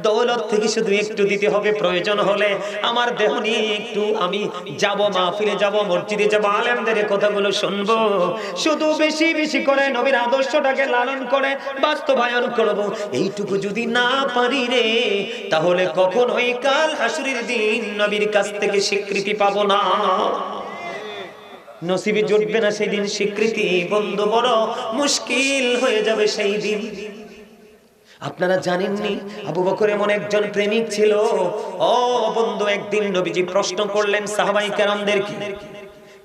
দৌলত থেকে শুধু একটু দিতে হবে, প্রয়োজন হলে আমার দেহ নিয়ে একটু আমি যাব, মাহফিলে যাব, মসজিদে যাব, আলেমদের কথাগুলো শুনবো, শুধু বেশি বেশি করে নবীর আদর্শটাকে লালন করে বাস্তবায়ন করব। এইটুকু যদি না পারি রে, তাহলে কখনোই কাল হাসরের দিন নবীর কাছ থেকে স্বীকৃতি পাবো না, নসিবে জুটবে না সেই দিন স্বীকৃতি। বন্ধু, বড় মুশকিল হয়ে যাবে সেই দিন। আপনারা জানেননি আবু বকর এমন একজন প্রেমিক ছিল। ও বন্ধু, একদিন নবীজি প্রশ্ন করলেন সাহাবায়ে কেরামদেরকে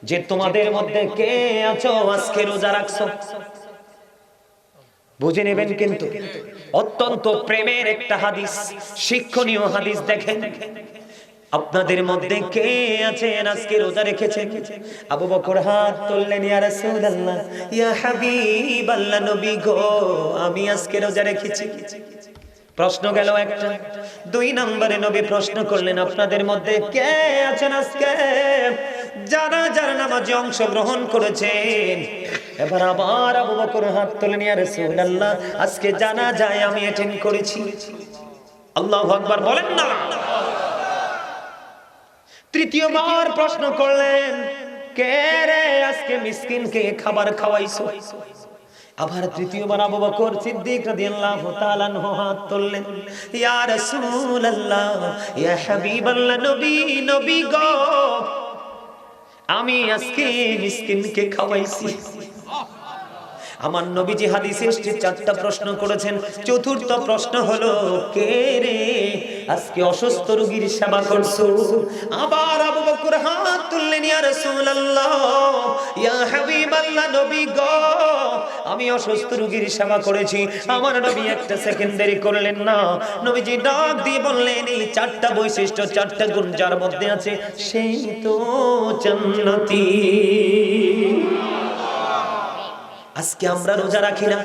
যে তোমাদের মধ্যে কে আছো আজকে রোজা রাখছো? বুঝে নেবেন কিন্তু অত্যন্ত প্রেমের একটা হাদিস, শিক্ষণীয় হাদিস। দেখেন, আপনাদের মধ্যে কে আছেন আজকে রোজা রেখেছেন? আবু বকর হাত তুললেন, ইয়া রাসূলুল্লাহ, ইয়া হাবিবাল্লাহ, নবী গো, আমি আজকে রোজা রেখেছি। প্রশ্ন গেল একটা। 2 নম্বরে নবী প্রশ্ন করলেন, আপনাদের মধ্যে কে আছেন আজকে জানাজার নামাজে অংশগ্রহণ করেছেন? এবার আবার আবু বকর হাত তুললেন, ইয়া রাসূলুল্লাহ, আজকে জানাজায় আমি অ্যাটেন্ড করেছি। আল্লাহু আকবার বলেন না। তৃতীয়বার প্রশ্ন করলেন, কে রে আজকে মিসকিনকে খাবার খাওয়াইছো? আবার তৃতীয়বার আবু বকর সিদ্দিক রাদিয়াল্লাহু তাআলা আনহু হাত তুললেন, ইয়া রাসূলুল্লাহ, ইয়া হাবিবাল্লাহ, নবী গো, আমি আজকে মিসকিনকে খাওয়াইছি। আমার নবীজি হাদিসে এসেছে 4টা প্রশ্ন করেছেন। চতুর্থ প্রশ্ন হলো, কে রে আজকে অসুস্থ রোগীর সেবা করছো? আবার আবু বকর হাত তুললেন, ইয়া রাসূলুল্লাহ, ইয়া হাবিবাল্লাহ, নবী গো, আমি অসুস্থ রোগীর সেবা করেছি। আমার নবী একটা সেকেন্ড দেরি করলেন না, নবীজি ডাক দিয়ে বললেন, এই 4টা বৈশিষ্ট্য, 4টা গুণ যার মধ্যে আছে সেই তো জান্নাতি। আজকে আমরা রোজা রাখি না।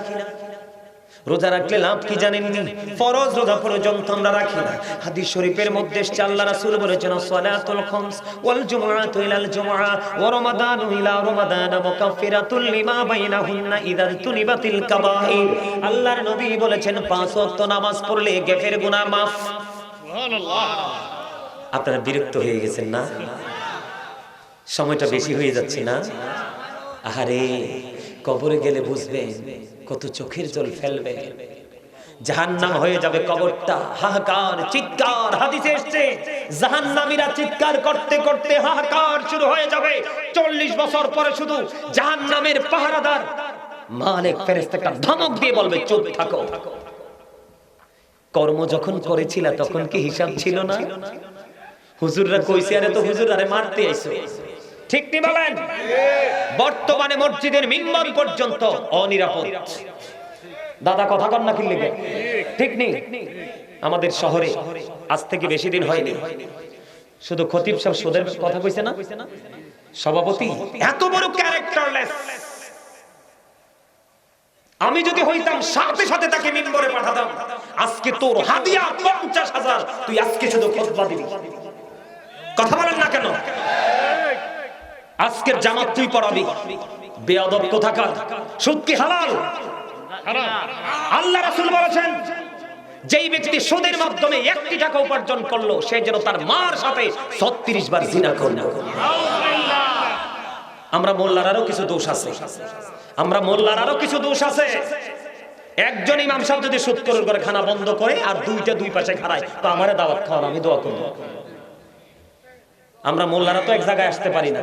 রোজা রাখলে লাভ কি জানেননি? ফরজ রোজা পর্যন্ত আমরা রাখি না। হাদিস শরীফের মধ্যে আল্লাহ রাসূল বলেছেন, সালাতুল খামস ওয়াল জুমআতু ইলাল জুমআ ওয়া রমাদানু ইলা রমাদান মুকাফফিরাতুল লিমা বাইনাহুন্না ইযা তুনিবাতিল কাবাইর। আল্লাহর নবী বলেছেন, 5 ওয়াক্ত নামাজ পড়লে গ্যাফের গুনাহ মাফ। সুবহানাল্লাহ। আপনারা বিরক্ত হয়ে গেছেন না? সময়টা বেশি হয়ে যাচ্ছে না? আহারে, কবরে গেলে বুঝবেন কত চোখের জল ফেলবে, জাহান্নাম হয়ে যাবে কবরটা। হাহাকার, চিৎকার। হাদিসে এসেছে জাহান্নামীরা চিৎকার করতে করতে হাহাকার শুরু হয়ে যাবে। 40 বছর পরে শুধু জাহান্নামের পাহারাদার মালিক ফেরেশতাকে ধমক দিয়ে বলবে, চুপ থাকো। কর্ম যখন করেছিলা তখন কি হিসাব ছিল না? হুজুররা কইছে, আরে তো হুজুর আরে মারতে আইছো, ঠিক নি বলেন? বর্তমানে মসজিদের মিম্বর পর্যন্ত অনিরাপদ। দাদা কথা কন না, কি লিখে ঠিক নেই? আমাদের শহরে আজ থেকে বেশি দিন হয়নি, শুধু খতিব সাহেব সুদের কথা কইছে না, সভাপতি এত বড় ক্যারেক্টারলেস। আমি যদি হইতাম সাথে সাথে তাকে মিম্বরে পাঠাতাম, আজকে তোর হাদিয়া 50,000, তুই আজকে শুধু খুতবা দিবি। কথা বলেন না কেন? আজকের জামাত তুই পড়াবি। বেয়াদব কোথাকার। সুদ কি হালাল? আল্লাহ রাসূল বলেছেন, যেই ব্যক্তি সুদের মাধ্যমে 1 টাকা উপার্জন করলো, সে যেন তার মার সাথে 36 বার জিনা করলো। আমরা মোল্লারারও কিছু দোষ আছে, একজন ইমাম সাহেব যদি সুদ করে খানা বন্ধ করে আর 2টা 2 পাশে খাড়ায়, তো আমারে দাওয়াত খাওয়ান, আমি দোয়া করব। আমরা মোল্লারা তো এক জায়গায় আসতে পারি না।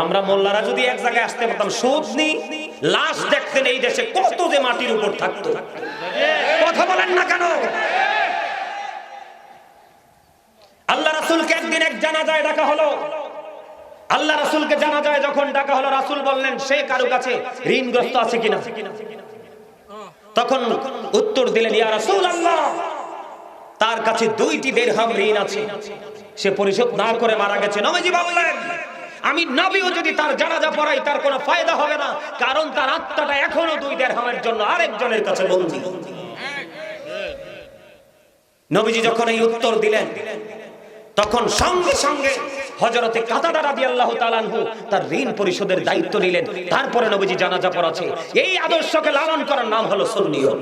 আমরা মোল্লারা যদি এক জায়গায় আসতে পারতাম, সুদ নি লাশ দেখতেন এই দেশে কত যে মাটির উপর থাকতো। কথা বলেন না কেন? আল্লাহ রাসূলকে একদিন এক জানাজায় ডাকা হলো। আল্লাহ রাসূলকে জানাজায় যখন ডাকা হলো, রাসূল বললেন, সে কারো কাছে ঋণগ্রস্ত আছে কিনা? তখন উত্তর দিলেন, ইয়া রাসূলুল্লাহ, তার কাছে 2টি দিরহাম ঋণ আছে, সে পরিশোধ না করে মারা গেছে। নবীজি বললেন, আমি নবীও যদি তার জানাজা পড়াই তার কোনো ফায়দা হবে না, কারণ তার আত্মাটা এখনো 2 দিরহামের জন্য আরেকজনের কাছে বন্দী। নবীজি যখন এই উত্তর দিলেন, তখন সঙ্গে সঙ্গে হযরতে কাতাদা রাদিয়াল্লাহু তাআলা আনহু তার ঋণ পরিশোধের দায়িত্ব নিলেন। তারপরে নবীজি জানাজা পড়াচ্ছে। এই আদর্শকে লালন করার নাম হলো সুন্নিয়ত।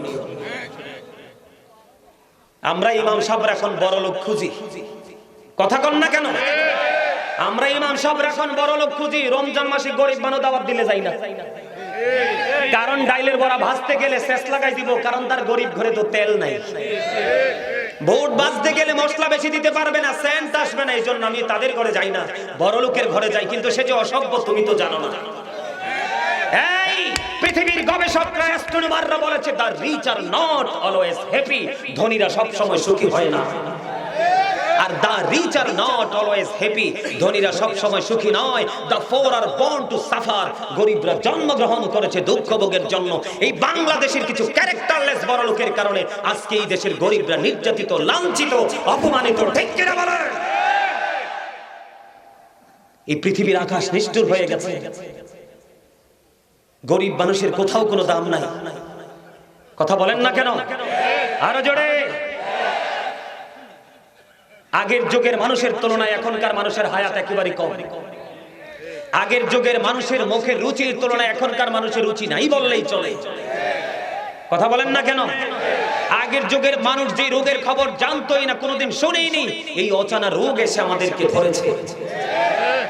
আমরা ইমাম সাহেবরা এখন বড় লোক খুঁজি, কথা কন না কেন? আমরা ইমাম সাহেবরা এখন বড় লোক খুঁজি, রমজান মাসে গরিব মানুষ দাওয়াত দিলে যাই না, কারণ ডাইলের বড়া ভাজতে গেলে শেষ লাগাই দিব, কারণ তার গরিব ঘরে তো তেল নাই। ভোট বাজতে গেলে মশলা বেশি দিতে পারবে না, সেন্ট আসবে না, এই জন্য আমি তাদের ঘরে যাই না, বড় লোকের ঘরে যাই। কিন্তু সে যে অসভ্য তুমি তো জানো না। এই পৃথিবীর গবেষকরা অ্যাস্ট্রোনমাররা বলেছে the rich are not always happy, ধনীরা সব সময় সুখী হয় না। আর the rich are not always happy, ধনীরা সব সময় সুখী নয়। The poor are born to suffer, গরিবরা জন্মগ্রহণ করেছে দুঃখ ভোগের জন্য। এই বাংলাদেশের কিছু ক্যারেক্টারলেস বড় লোকের কারণে আজকে এই দেশের গরিবরা নির্যাতিত, লাঞ্ছিত, অপমানিত। ঠিক কিনা বলেন? এই পৃথিবীর আকাশ নিষ্ঠুর হয়ে গেছে, গরিব মানুষের কোথাও কোনো দাম নাই। কথা বলেন না কেন? আরো জোরে। আগের যুগের মানুষের তুলনায় এখনকার মানুষের হায়াত একেবারে কম। আগের যুগের মানুষের মুখের রুচির তুলনায় এখনকার মানুষের রুচি নাই বললেই চলে। কথা বলেন না কেন? আগের যুগের মানুষ যে রোগের খবর জানতোই না, কোনোদিন শুনেইনি, এই অজানা রোগ এসে আমাদেরকে ধরেছে।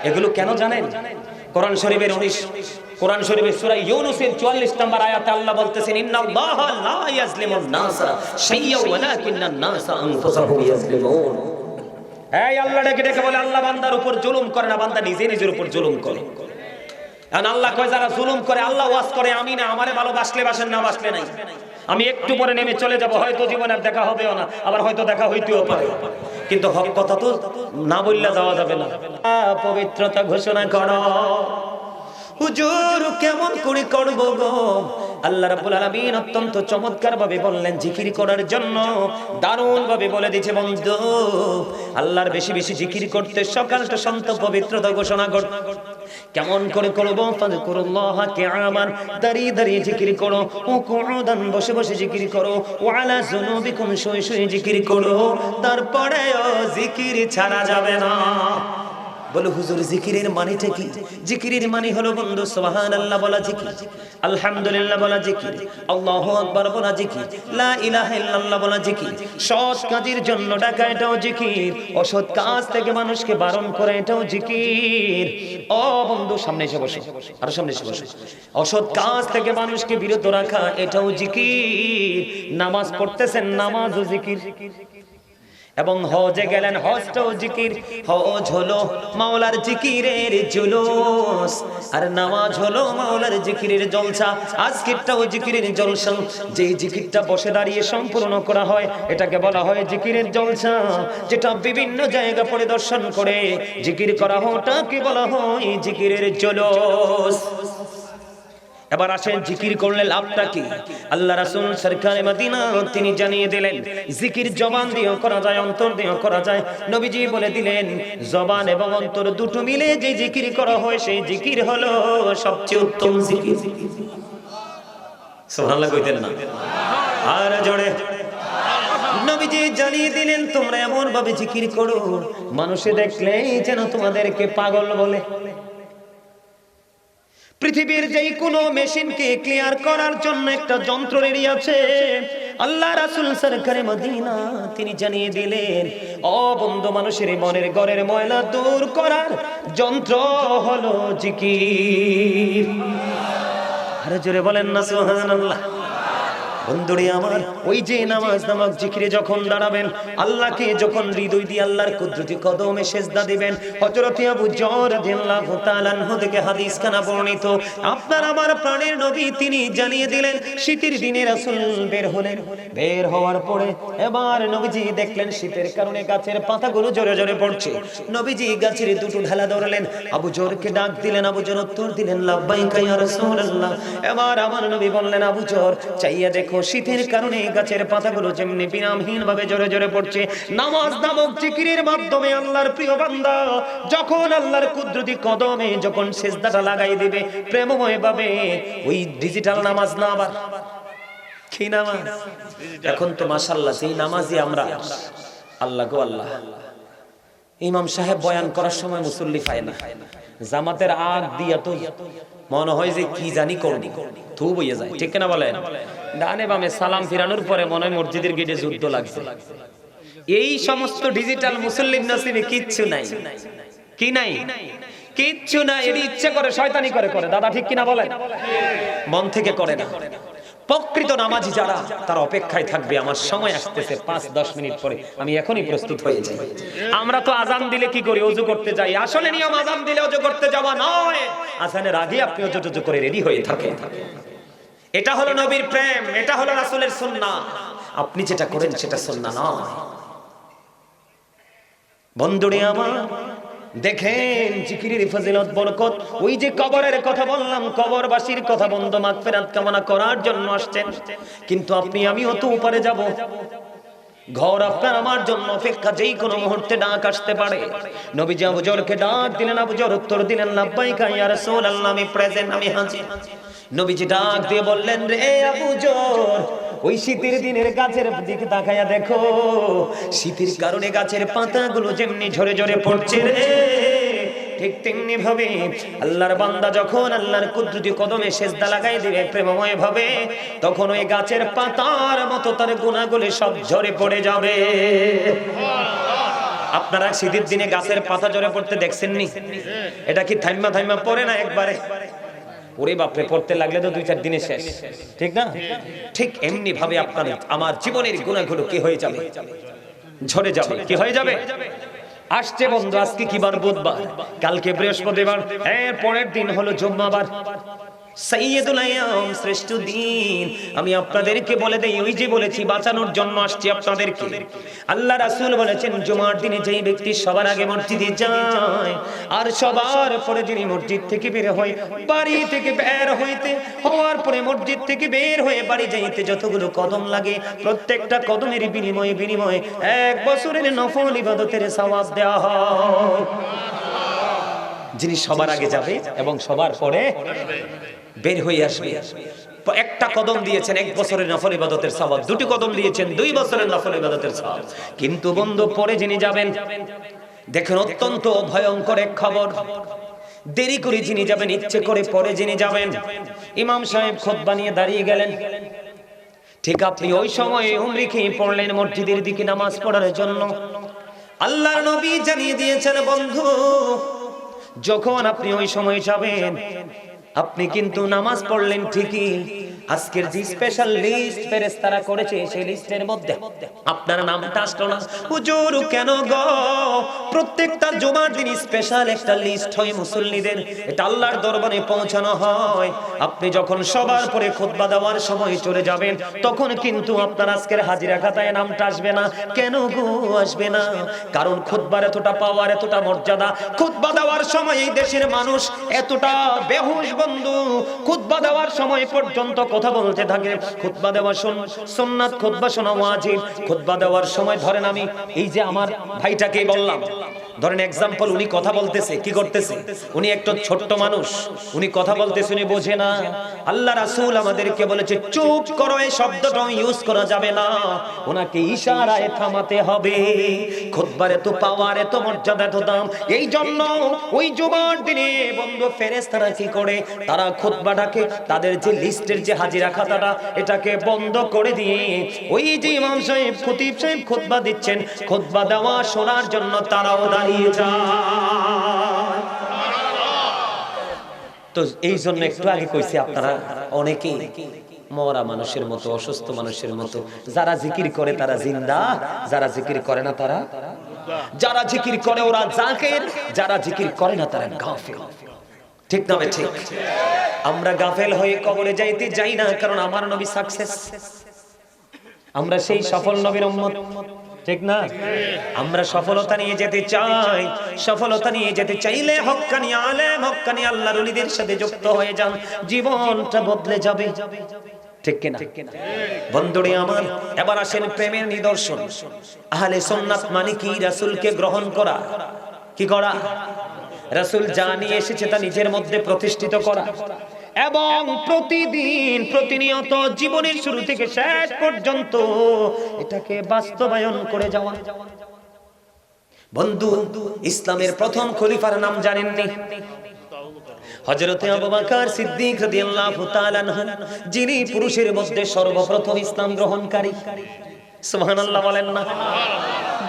এগুলো কেন জানেন? কোরআন শরীফের 19 কোরআন শরীফের সূরা ইউনূসের 44 নম্বর আয়াতে আল্লাহ বলতেছেন, ইন্নাল্লাহা লা ইয়াজলিমুন নাসা শাইয়্যা ওয়ালাকিন্নান নাসা আনফুসাহুম ইয়াজলিমুন। এই আল্লাহ ডেকে ডেকে বলে আল্লাহ বান্দার উপর জুলুম করে না, বান্দা নিজে নিজের উপর জুলুম করে। আর আল্লাহ কয় যারা জুলুম করে, আল্লাহ ওয়াজ করে, আমি না, আমারে ভালোবাসলে বাসেন, না বাসলে নাই। আমি একটু পরে নেমে চলে যাব, হয়তো জীবনে আর দেখা হবেও না, আবার হয়তো দেখা হইতেও পারে, কিন্তু হক কথা তো না বললে যাওয়া যাবে না। পবিত্রতা ঘোষণা করো। হুজুর কেমন করে করব গো? আল্লাহ রাব্বুল আলামিন অত্যন্ত চমৎকার ভাবে বললেন জিকির করার জন্য, দারুণ ভাবে বলে দিয়েছে বন্ধু, আল্লাহর বেশি বেশি জিকির করতে, সকালটা সন্ত পবিত্রতা ঘোষণা কর। কেমন করে করব? ফাযকুরুল্লাহ কিয়ামান, দাঁড়িয়ে দাঁড়িয়ে জিকির করো, ও কুউদান, বসে বসে জিকির করো, ওয়া আলা যুনুবিকুম, শুয়ে শুয়ে জিকির করো। তারপরেও জিকির ছাড়া যাবে না। বলো হুজুর জিকিরের মানেটা কি? জিকিরের মানে হলো বন্ধু সুবহানাল্লাহ বলা জিকির, আলহামদুলিল্লাহ বলা জিকির, আল্লাহু আকবার বলা জিকির, লা ইলাহা ইল্লাল্লাহ বলা জিকির। সৎ কাজের জন্য ডাকা, এটাও জিকির। অসৎ কাজ থেকে মানুষকে বারণ করে, এটাও জিকির। ও বন্ধু সামনে এসে বসো, আরো সামনে এসে বসো। অসৎ কাজ থেকে মানুষকে বিরত রাখা, এটাও জিকির। নামাজ পড়তেছেন, নামাজও জিকির। এবং হজে গেলেন, হজটাও জিকির। হজ হলো মাওলার জিকিরের জুলুস, আর নামাজ হলো মাওলার জিকিরের জলসা। আজকেরটাও জিকিরের জলসা। যে জিকিরটা বসে দাঁড়িয়ে সম্পূর্ণ করা হয়, এটাকে বলা হয় জিকিরের জলসা। যেটা বিভিন্ন জায়গা পরিদর্শন করে জিকির করা হয়, ওটাকে বলা হয় জিকিরের জুলুস। এবার আসেন জিকির করলে লাভটা কি? আল্লাহ রাসূল সরকারে মদিনা তিনি জানিয়ে দিলেন, জিকির জবান দিয়েও করা যায়, অন্তর দিয়েও করা যায়। নবীজি বলে দিলেন, জবান এবং অন্তর দুটো মিলে যে জিকির করা হয়, সেই জিকির হলো সবচেয়ে উত্তম জিকির। সুবহানাল্লাহ কইতেন না? আর জোরে। নবীজি জানিয়ে দিলেন, তোমরা এমন ভাবে জিকির করো, মানুষে দেখলেই যেন তোমাদেরকে পাগল বলে। পৃথিবীর যে কোনো মেশিনকে ক্লিয়ার করার জন্য একটা যন্ত্র রেডি আছে। আল্লাহ রাসূল সরকারে মদিনা তিনি জানিয়ে দিলেন, ও বন্ধু, মানুষের মনের ঘরের ময়লা দূর করার যন্ত্র হলো জিকির। আরে জোরে বলেন না সুবহানাল্লাহ। বন্ধুরে আমার, ওই যে নামাজ নামক জিকিরে যখন দাঁড়াবেন, আল্লাহকে যখন হৃদয় দিয়ে আল্লাহর কুদরতি কদমে সেজদা দিবেন, হযরত আবু যর রাদিয়াল্লাহু তাআলা আনহু থেকে হাদিস খানা বর্ণিত, আপনার আমার প্রাণের নবী তিনি জানিয়ে দিলেন, শীতের দিনে রাসূল বের হলেন। বের হওয়ার পরে এবার নবীজি দেখলেন শীতের কারণে গাছের পাতাগুলো জোরে জোরে পড়ছে। নবীজি গাছের দুটো ঢালা ধরলেন, আবু যরকে ডাক দিলেন। আবু যর উত্তর দিলেন, লাব্বাইকা ইয়া রাসূলুল্লাহ। এবার আমার নবী বললেন, আবু যর চাইয়া দেখো, শীতের কারণে গাছের পাতাগুলো যেমনি বিরামহীন ভাবে জোরে জোরে পড়ছে। নামাজ নামক জিকিরের মাধ্যমে আল্লাহর প্রিয় বান্দা যখন আল্লাহর কুদরতি কদমে যখন সিজদাটা লাগাই দিবে প্রেমময় ভাবে, ওই ডিজিটাল নামাজ না, আবার কি নামাজ? এখন তো মাশাআল্লাহ সেই নামাজই আমরা, আল্লাহ গো আল্লাহ, ইমাম সাহেব বয়ান করার সময় মুসল্লি পায় না, জামাতের আগ দিয়া তো মনে হয় যে কি জানি করবি, থু বইয়ে যায়, ঠিক না বলেন? ডানে বামে সালাম ফিরানোর পরে মনে হয় মসজিদের গেটে যুদ্ধ লাগছে। এই সমস্ত ডিজিটাল মুসল্লির নসিবে কিচ্ছু নাই, কি নাই? কিচ্ছু নাই। এটি ইচ্ছে করে শয়তানি করে করে, দাদা ঠিক কিনা বলেন? মন থেকে করে না। প্রকৃত নামাজি যারা, তারা অপেক্ষায় থাকবে, আমার সময় আসতেছে 5-10 মিনিট পরে, আমি এখনই প্রস্তুত হয়ে যাই। আমরা তো আজান দিলে কি করি? ওযু করতে যাই। আসলে নিয়ম আজান দিলে ওযু করতে যাওয়া নয়, আজানের আগে আপনি ওযু করে রেডি হয়ে থাকেন। এটা হলো নবীর প্রেম, এটা হলো রাসূলের সুন্নাহ। আপনি যেটা করেন সেটা সুন্নাহ নয়। বন্ধুরে আমার, দেখেন জিকিরের ফজিলত বরকত। ওই যে কবরের কথা বললাম, কবরবাসীর কথা, বন্ধ মাগফিরাত কামনা করার জন্য আসছেন, কিন্তু আপনি আমিও তো উপরে যাব। ঘর আপনার আমার জন্য অপেক্ষা, যেই কোনো মুহূর্তে ডাক আসতে পারে। নবীজি আবু যরকে ডাক দিলেন, আবু যর উত্তর দিলেন, লাব্বাইকা ইয়া রাসূলুল্লাহ, আমি প্রেজেন্ট, আমি হাজির। নবীজি ডাক দিয়ে বললেন, রে আবু যর, ওই শীতের দিনের গাছের দিকে তাকায়া দেখো, শীতের কারণে গাছের পাতাগুলো যেমনি ঝরে ঝরে পড়ছে রে, ঠিক তেমনি ভাবে আল্লাহর বান্দা যখন আল্লাহর কুদরতি কদমে সেজদা লাগাই দিবে প্রেমময় ভাবে, তখন ওই গাছের পাতার মতো তার গুনাহগুলো সব ঝরে পড়ে যাবে। আপনারা শীতের দিনে গাছের পাতা ঝরে পড়তে দেখছেন নি? এটা কি থাইমা থাইমা পড়ে না একবারে? ওরে বাপরে, পড়তে লাগলে তো 2-4 দিনে শেষ, ঠিক না? ঠিক এমনি ভাবে আপনার আমার জীবনের গুনাহগুলো কি হয়ে যাবে? ঝরে যাবে। কি হয়ে যাবে? আসছে বন্ধু, আজকে কি বার? বুধবার, কালকে বৃহস্পতিবার, এর পরের দিন হলো জুম্মাবার, সাইয়্যিদুল আইয়াম, শ্রেষ্ঠ দিন। আমি আপনাদেরকে বলে দেই, ওই যে বলেছি বাঁচানোর জন্য আসছি আপনাদেরকে। আল্লাহ রাসূল বলেছেন, জুমার দিনে যেই ব্যক্তি সবার আগে মসজিদে যায় আর সবার পরে যিনি মসজিদ থেকে বের হয়, বাড়ি থেকে বের হওয়ার পরে মসজিদ থেকে বের হয়ে বাড়ি যাইতে যতগুলো কদম লাগে, প্রত্যেকটা কদমের বিনিময়ে 1 বছরের নফল ইবাদতের সওয়াব দেওয়া হয়। যিনি সবার আগে যাবে এবং সবার পরে বের হয়ে আসবে, একটা কদম দিয়েছেন 1 বছরের নফল ইবাদতের সওয়াব, 2টি কদম দিয়েছেন 2 বছরের নফল ইবাদতের সওয়াব। কিন্তু বন্ধু, পরে যিনি যাবেন, দেখেন অত্যন্ত ভয়ঙ্কর এক খবর। দেরি করে যিনি যাবেন, ইচ্ছে করে পরে যিনি যাবেন, ইমাম সাহেব খুতবা নিয়ে দাঁড়িয়ে গেলেন, ঠিক আপনি ওই সময়ে উমরি খেয়ে পড়লেন মসজিদের দিকে নামাজ পড়ার জন্য। আল্লাহর নবী জানিয়ে দিয়েছেন, বন্ধু, যখন আপনি ওই সময় যাবেন, আপনি কিন্তু নামাজ পড়লেন ঠিকই, আজকের যে স্পেশাল লিস্ট ফেরেশতারা করেছে সেই লিস্টের মধ্যে আপনার নামটা আসলো না। হুজুর কেন গো? প্রত্যেকটা জুমার দিন স্পেশাল একটা লিস্ট হয় মুসল্লিদের, এটা আল্লাহর দরবারে পৌঁছানো হয়। আপনি যখন সবার পরে খুতবা দেওয়ার সময় চলে যাবেন, তখন কিন্তু আপনার আজকের হাজিরা খাতায় নামটা আসবে না। কেন গো আসবে না? কারণ খুতবার এতটা পাওয়ার, এতটা মর্যাদা। খুতবা দেওয়ার সময় এই দেশের মানুষ এতটা বেহুশ বন্ধু, খুতবা দেওয়ার সময় পর্যন্ত কথা বলতে থাকে। খুতবা দেওয়া সুন্নাত, খুতবা শোনা ওয়াজিব। খুতবা দেওয়ার সময় ধরেন আমি এই যে আমার ভাইটাকেই বললাম, ধরেন এক্সাম্পল, উনি কথা বলতেছে, কি করতেছে? উনি একটা ছোট্ট মানুষ, উনি কথা বলতেছে, উনি বোঝে না। আল্লাহ রাসূল আমাদেরকে বলেছে চুপ করো, এই শব্দটা ইউজ করা যাবে না, ওনাকে ইশারায় থামাতে হবে। খুতবার এত পাওয়ার, এত মর্যাদা, এত দাম। এই জন্য ওই জুমার দিনে বন্ধু ফেরেশতারা কি করে? তারা খুতবাটাকে, তাদের যে লিস্টের যে হাজিরা খাতাটা, এটাকে বন্ধ করে দিয়ে ওই যে ইমাম সাহেব, খতিব সাহেব খুতবা দিচ্ছেন, খুতবা দেওয়া শোনার জন্য তারাও দাঁড়িয়ে যায়। তো এই জন্য একটু আগে কইছি, আপনারা অনেকেই মরা মানুষের মতো, অসুস্থ মানুষের মতো। যারা জিকির করে তারা জিন্দা, যারা জিকির করে না তারা, যারা জিকির করে ওরা জাকির, যারা জিকির করে না তারা গাফিল। ঠিক না? ঠিক। আমরা গাফেল হয়ে কবরে যাইতে যাই না, কারণ আমার নবী সাকসেস, আমরা সেই সফল নবীর উম্মত, ঠিক না? আমরা সফলতা নিয়ে যেতে চাই। সফলতা নিয়ে যেতে চাইলে হক্কানি আলেম, হক্কানি আল্লাহর ওলিদের সাথে যুক্ত হয়ে যান, জীবনটা বদলে যাবে, ঠিক কিনা? বন্ধুরে আমার, এবার আসেন প্রেমের নিদর্শন। আহলে সুন্নাত মানে কি? রাসূলকে গ্রহণ করা। কি করা? রাসূল যা নিয়ে এসেছে তা নিজের মধ্যে প্রতিষ্ঠিত করা এবং প্রতিদিন, প্রতিনিয়ত, জীবনের শুরু থেকে শেষ পর্যন্ত এটাকে বাস্তবায়ন করে যাওয়া। বন্ধু, ইসলামের প্রথম খলিফার নাম জানেননি? হযরতে আবু বকর সিদ্দিক রাদিয়াল্লাহু তাআলা আনহু, যিনি পুরুষের মধ্যে সর্বপ্রথম ইসলাম গ্রহণকারী। সুবহানাল্লাহ বলেন না?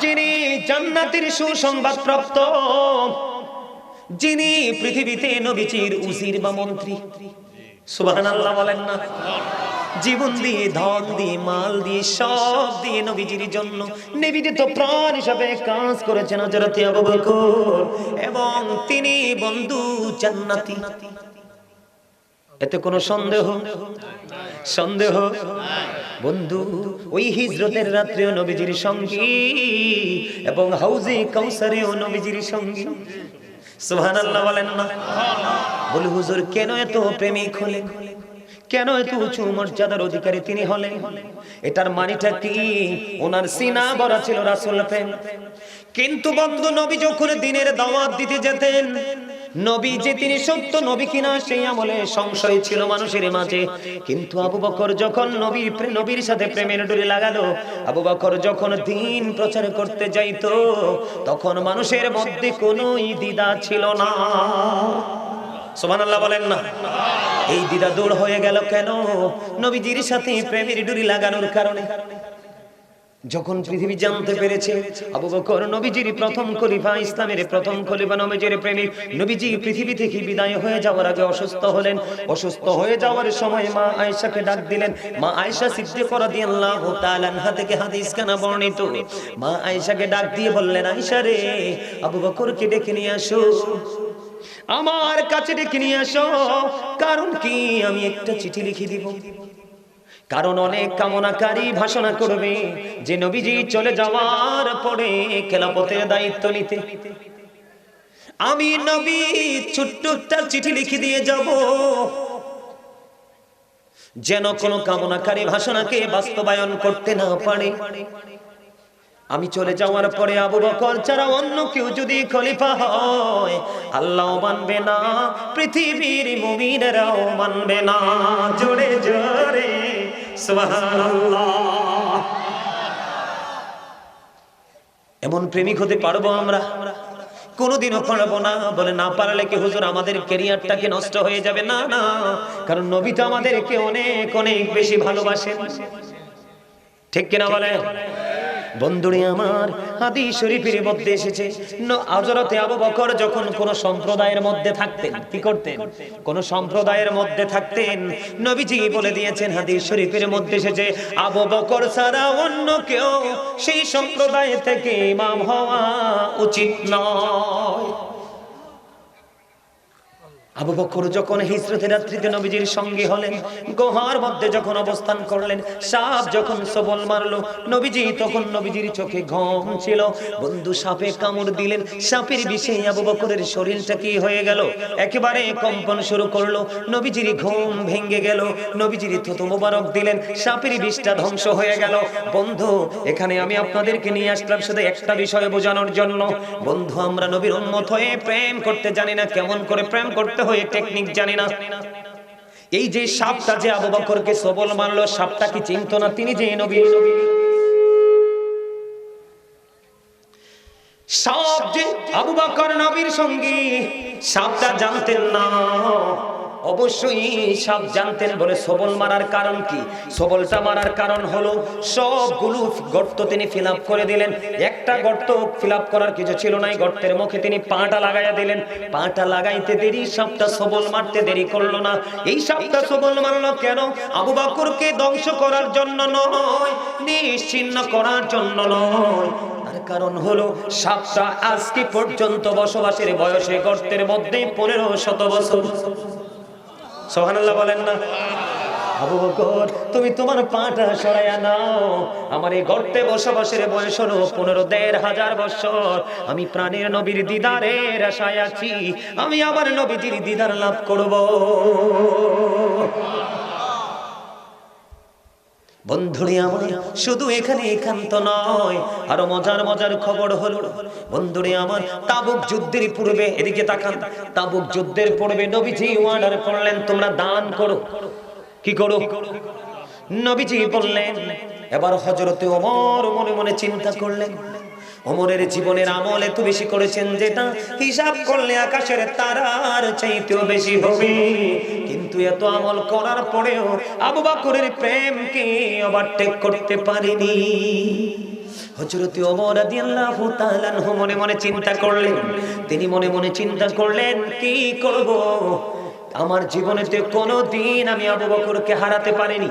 যিনি জান্নাতের সুসংবাদ প্রাপ্ত, যিনি পৃথিবীতে নবীজির উজির বা মন্ত্রী। সুবহানাল্লাহ বলেন না? জীবন দিয়ে, ধন দিয়ে, মাল দিয়ে, সব দিয়ে নবীজির জন্য নিবেদিত প্রাণ হিসাবে কাজ করেছেন হযরতে আবু বকর, এবং তিনি বন্ধু জান্নাতি। এতে কোনো সন্দেহ বন্ধু, ওই হিজরতের রাত্রেও নবীজির সঙ্গী এবং হাউজে কাউসারেও নবীজির সঙ্গী। সুবহানাল্লাহ বলেন না? বলে হুজুর কেন এত প্রেমিক হলেন, কেন এত উঁচু মর্যাদার অধিকারী তিনি হলেন? এটার মানেটা কি? ওনার সিনা ভরা ছিল রাসূল প্রেম। কিন্তু বন্ধু, নবী যখন দিনের দাওয়াত দিতে যেতেন, নবী যে তিনি সত্য নবী কিনা সেই আমলে সংশয় ছিল মানুষের মাঝে। কিন্তু আবু বকর যখন নবীর সাথে প্রেমের ডোরি লাগালো, আবু বকর যখন দ্বীন প্রচার করতে যাইতো, তখন মানুষের মধ্যে কোনো দ্বিধা ছিল না। সুবহানাল্লাহ বলেন না? এই দ্বিধা দূর হয়ে গেল কেন? নবীজির সাথে প্রেমের ডোরি লাগানোর কারণে। যখন পৃথিবী জানতে পেরেছে আবু বকর নবীজির প্রথম খলিফা, ইসলামের প্রথম খলিফা, নবীজির প্রেমিক, নবীজি পৃথিবী থেকে বিদায় হয়ে যাওয়ার আগে অসুস্থ হলেন। অসুস্থ হয়ে যাওয়ার সময় মা আয়েশাকে ডাক দিলেন। মা আয়েশা সিদ্দিকা রাদিয়াল্লাহু তাআলা আনহা থেকে হাদিস কানা বর্ণিত। মা আয়েশাকে ডাক দিয়ে বললেন, আয়েশা রে, আবু বকরকে ডেকে নিয়ে আসো, আমার কাছে ডেকে নিয়ে আসো। কারণ কি? আমি একটা চিঠি লিখে দিব। কারণ অনেক কামনাকারী ভাষণা করবে যে নবীজি চলে যাওয়ার পরে খেলাফতের দায়িত্ব নিতে। আমি নবী ছোট্ট একটা চিঠি লিখে দিয়ে যাব, যেন কোনো কামনাকারী ভাষণাকে বাস্তবায়ন করতে না পারে। আমি চলে যাওয়ার পরে আবু বকর ছাড়া অন্য কেউ যদি খলিফা হয়, আল্লাহ মানবে না, পৃথিবীর মুমিনেরাও মানবে না। জোরে জোরে সুবহানাল্লাহ। এমন প্রেমিক হতে পারবো আমরা? কোনোদিনও পারবো না। বলে না পারলে কি হুজুর আমাদের ক্যারিয়ারটাকে নষ্ট হয়ে যাবে? না না, কারণ নবী তো আমাদেরকে অনেক অনেক বেশি ভালোবাসেন। ঠিক কিনা বলেন? বন্ধুরে আমার, হাদিস শরীফের মধ্যে এসেছে হযরতে আবু বকর যখন কোন সম্প্রদায়ের মধ্যে থাকতেন, কি করতেন? কোন সম্প্রদায়ের মধ্যে থাকতেন, নবীজি বলে দিয়েছেন, হাদিস শরীফের মধ্যে এসেছে, আবু বকর ছাড়া অন্য কেউ সেই সম্প্রদায় থেকে ইমাম হওয়া উচিত নয়। আবু বকর যখন হিজরতের রাত্রিতে নবীজির সঙ্গী হলেন, গুহার মধ্যে যখন অবস্থান করলেন, সাপ যখন সবল মারলো, নবীজি তখন নবীজির চোখে ঘুম ছিল। বন্ধু, সাপে কামড় দিলেন, সাপের বিষে আবু বকরের শরীরটা কি হয়ে গেল? একেবারে কম্পন শুরু করলো। নবীজির ঘুম ভেঙে গেল। নবীজির থুতু মোবারক দিলেন, সাপের বিষটা ধ্বংস হয়ে গেল। বন্ধু, এখানে আমি আপনাদেরকে নিয়ে আসলাম শুধু একটা বিষয় বোঝানোর জন্য। বন্ধু, আমরা নবীর উম্মত হয়ে প্রেম করতে জানি না, কেমন করে প্রেম করতে হয়ে টেকনিক জানি না। এই যে সাপটা যে আবু বকরকে সবল মারলো, সাপটা কি চিনতো না তিনি যে নবী? সাপ যে আবু বকর নবীর সঙ্গী, সাপটা জানতেন না। অবশ্যই সাপ জানতেন। বলে সবল মারার কারণ কি? সবলটা মারার কারণ হলো সবগুলো গর্ত তিনি ফিল আপ করে দিলেন। একটা গর্ত ফিল আপ করার কিছু ছিল না, গর্তের মুখে তিনি পাটা লাগাইয়া দিলেন। পাটা লাগাইতে দেরি, সাপটা সবল মারতে দেরি করলো না। এই সাপটা সবল মারলো কেন? আবু বকরকে ধ্বংস করার জন্য নয়, নিশ্চিহ্ন করার জন্য নয়। তার কারণ হলো সাপটা আজকে পর্যন্ত বসবাসের বয়সে গর্তের মধ্যে 1500 বছর। সুবহানাল্লাহ বলেন না? আবু বকর, তুমি তোমার পাটা সরাইয়া নাও। আমার এই গর্তে বসবাসের বয়স হলো 15,500 বছর। আমি প্রাণের নবীর দিদারের আশায় আছি, আমি আমার নবীজির দিদার লাভ করব। বন্ধুরে আমার, শুধু এখানে একান্ত নয়, আরো মজার মজার খবর হলো। বন্ধুরে আমার, তাবুক যুদ্ধের পূর্বে, এদিকে তাকান, তাবুক যুদ্ধের পূর্বে নবীজি অর্ডার করলেন, তোমরা দান করো। কি করো? নবীজি বললেন। এবার হযরতে ওমর মনে মনে চিন্তা করলেন, ওমরের জীবনের আমল এত বেশি করেছেন যেটা হিসাব করলে আকাশের তারার চাইতেও বেশি হবে। কিন্তু এত আমল করার পরেও আবু বকরের প্রেমকে ওভারটেক করতে পারেনি। হযরত ওমর রাদিয়াল্লাহু তাআলা আনহু মনে মনে চিন্তা করলেন, তিনি মনে মনে চিন্তা করলেন কি করব, আমার জীবনেতে কোনোদিন আমি আবু বকরকে হারাতে পারিনি।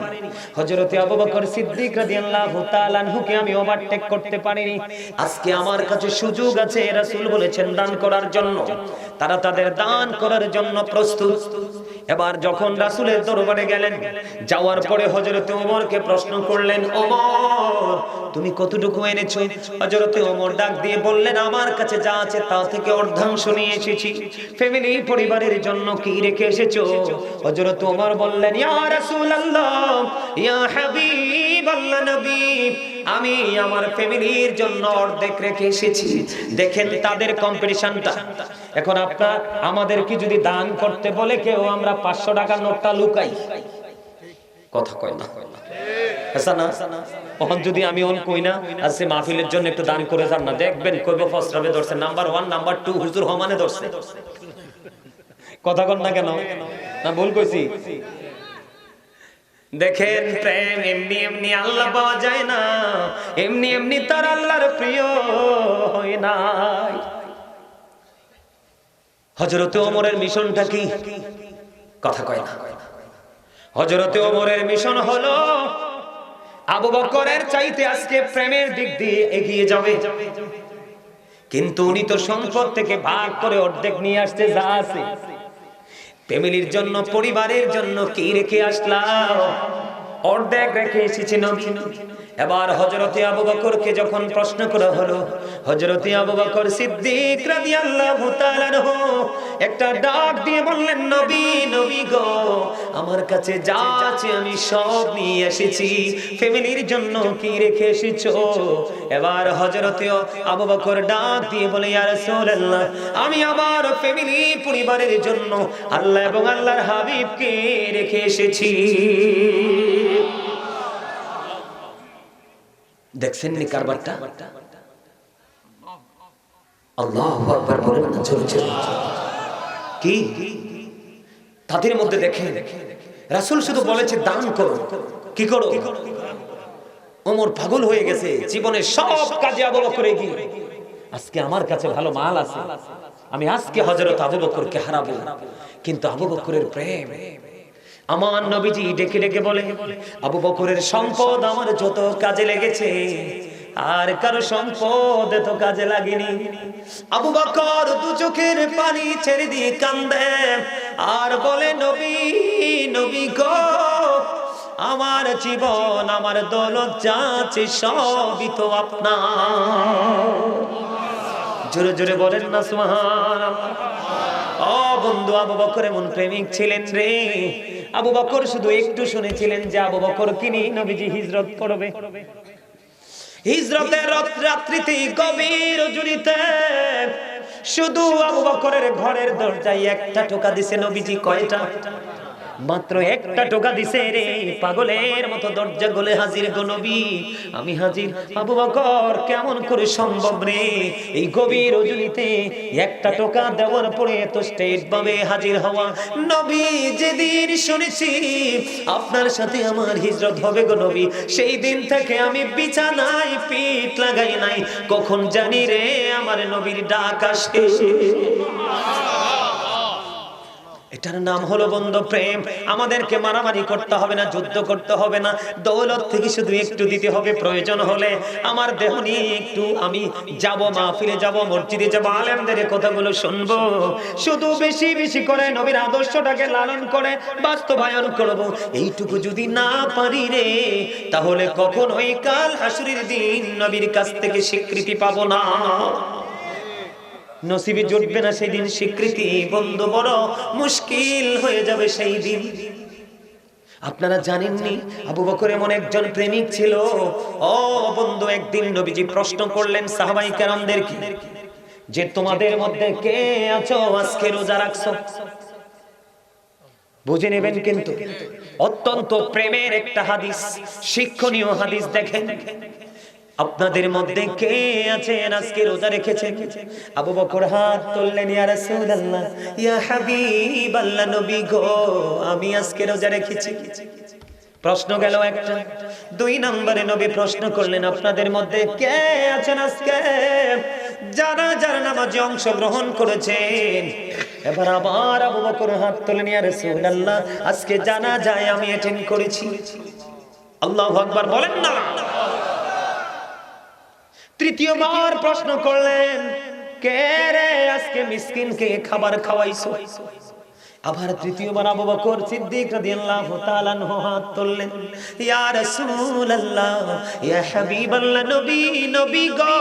হযরত আবু বকর সিদ্দিক রাদিয়াল্লাহু তাআলা আনহুকে আমি ওভারটেক করতে পারিনি। আজকে আমার কাছে সুযোগ আছে, রাসূল বলেছেন দান করার জন্য। তারা তাদের দান করার জন্য প্রস্তুত। এবার যখন রাসূলের দরবারে গেলেন, যাওয়ার পরে হযরত ওমরকে প্রশ্ন করলেন, ওমর তুমি কতটুকু এনেছো? হযরত ওমর ডাক দিয়ে বললেন, আমার কাছে যা আছে তা থেকে অর্ধাংশ নিয়ে এসেছি। ফ্যামিলি পরিবারের জন্য কি রেখে এসেছো? হযরত ওমর বললেন, ইয়া রাসূলুল্লাহ, ইয়া হাবিবাল্লাহ, নবী, আমি আমার ফ্যামিলির জন্য অর্ধেক রেখে এসেছি। দেখেন তাদের কম্পিটিশনটা। এখন আপনার আমাদের কি যদি দান করতে বলে কেউ, আমরা 500 টাকার নোটটা লুকাই, কথা কয় না, আচ্ছা না? তখন যদি আমি অন কই না আজকে মাহফিলের জন্য একটু দান করে যান না, দেখবেন কইব ফসরাবে ধরছে, নাম্বার 1 নাম্বার 2 হুজুর হমানে ধরছে। কথা কন না কেন? না ভুল কইছি? দেখেন প্রেম এমনি এমনি আল্লাহ পাওয়া যায় না, এমনি এমনি তার আল্লাহর প্রিয় হয় না। হযরত ওমরের মিশনটা কি? কথা কয় না। হযরত ওমরের মিশন হলো আবু বকরের চাইতে আজকে প্রেমের দিক দিয়ে এগিয়ে যাবে। কিন্তু উনি তো সম্পদ থেকে ভাগ করে অর্ধেক নিয়ে আসতে যা আছে, ফ্যামিলির জন্য পরিবারের জন্য কি রেখে আসলাম? অর্ধেক রেখে এসেছি নবী। এবার হযরতে আবু বকরকে যখন প্রশ্ন করা হলো, হযরতে আবু বকর সিদ্দিক রাদিয়াল্লাহু তাআলা আনহু একটা ডাক দিয়ে বললেন, নবী, নবী গো, আমার কাছে যা আছে আমি সব নিয়ে এসেছি। ফ্যামিলির জন্য কি রেখে এসেছো? এবার হযরতে আবু বকর ডাক দিয়ে বলে, ইয়া রাসূলুল্লাহ, আমি আমার ফ্যামিলি পরিবারের জন্য আল্লাহ এবং আল্লাহর হাবিবকে রেখে এসেছি। দেখছেন নি কারবারটা? আল্লাহু আকবার বলেন না জোরে জোরে। কি তাদের মধ্যে দেখেন, রাসূল শুধু বলেছে দান করো, কি করো? ওমর পাগল হয়ে গেছে, জীবনের সব কাজে আবু বকর এগিয়ে। আজকে আমার কাছে ভালো মাল আছে, আমি আজকে হযরত আবু বকরকে হারাবো। কিন্তু আবু বকরের প্রেম, আমার নবীজি ডেকে ডেকে বলে, আবু বকরের সম্পদ আমার যত কাজে লেগেছে, আর কারো সম্পদ এত কাজে লাগেনি। আবু বকর দু চোখের পানি ছেড়ে দিয়ে কান্দে আর বলে, নবী, নবী গো, আমার জীবন, আমার দৌলত যা আছে সবই তো আপনার। জোরে জোরে বলেন না সুবহানাল্লাহ। ও বন্ধু, আবু বকর এমন প্রেমিক ছিলেন রে। আবু বকর শুধু একটু শুনেছিলেন যে আবু বকর কিনি নবীজি হিজরত করবে। হিজরতের রাত্রিতে গভীর রজনীতে শুধু আবু বকরের ঘরের দরজায় একটা টোকা দিছে নবীজি। কয়টা? মাত্র একটা টোকা দিছে রে। পাগলের মতো দরজা গলে হাজির গো নবী, আমি হাজির। আবু বকর কেমন করে সম্ভব রে এই গভীর রজনীতে একটা টোকা দেওয়ার পরে এত স্টেট ভাবে হাজির হওয়া? নবী, যেদিন শুনেছি আপনার সাথে আমার হিজরত হবে গো নবী, সেই দিন থেকে আমি বিছানায় পিঠ লাগাই নাই। কখন জানি রে আমার নবীর ডাক আসে। এটার নাম হলো বন্ধু প্রেম। আমাদেরকে মারামারি করতে হবে না, যুদ্ধ করতে হবে না, দৌলত থেকে শুধু একটু দিতে হবে। প্রয়োজন হলে আমার দেহ নিয়ে একটু আমি যাব, মাহফিলে যাব, মসজিদে যাব, আলেমদের কথাগুলো শুনবো। শুধু বেশি বেশি করে নবীর আদর্শটাকে লালন করে বাস্তবায়ন করব। এইটুকু যদি না পারি রে, তাহলে কখনোই কাল হাসরের দিন নবীর কাছ থেকে স্বীকৃতি পাবো না। নসিবে জুটবে না সেই দিন স্বীকৃতি। বন্ধু, বড় মুশকিল হয়ে যাবে সেই দিন। আপনারা জানেননি আবু বকর এমন একজন প্রেমিক ছিল। ও বন্ধু, একদিন নবীজি প্রশ্ন করলেন সাহাবাই কেরামদেরকে যে তোমাদের মধ্যে কে আছো আজকে রোজা রাখছো? বুঝে নেবেন কিন্তু অত্যন্ত প্রেমের একটা হাদিস, শিক্ষণীয় হাদিস। দেখেন আপনাদের মধ্যে কে আছেন আজকে রোজা রেখেছেন? আবু বকর হাত তুললেন, ইয়া রাসূলুল্লাহ, ইয়া হাবিবাল্লাহ, নবী গো, আমি আজকে রোজা রেখেছি। প্রশ্ন গেল একটা। 2 নম্বরে নবী প্রশ্ন করলেন, আপনাদের মধ্যে কে আছেন আজকে জানাজার নামাজে অংশগ্রহণ করেছেন? এবার আবার আবু বকর হাত তুললেন, ইয়া রাসূলুল্লাহ, আজকে জানাজায় আমি অ্যাটেন্ড করেছি। আল্লাহু আকবার বলেন না। তৃতীয়বার প্রশ্ন করলেন, কে রে আজকে মিসকিনকে খাবার খাওয়াইছো? আবার তৃতীয়বার আবু বকর সিদ্দিক রাদিয়াল্লাহু তাআলা আনহু হাত তুললেন, ইয়া রাসূলুল্লাহ, ইয়া হাবিবাল্লাহ, নবী গো,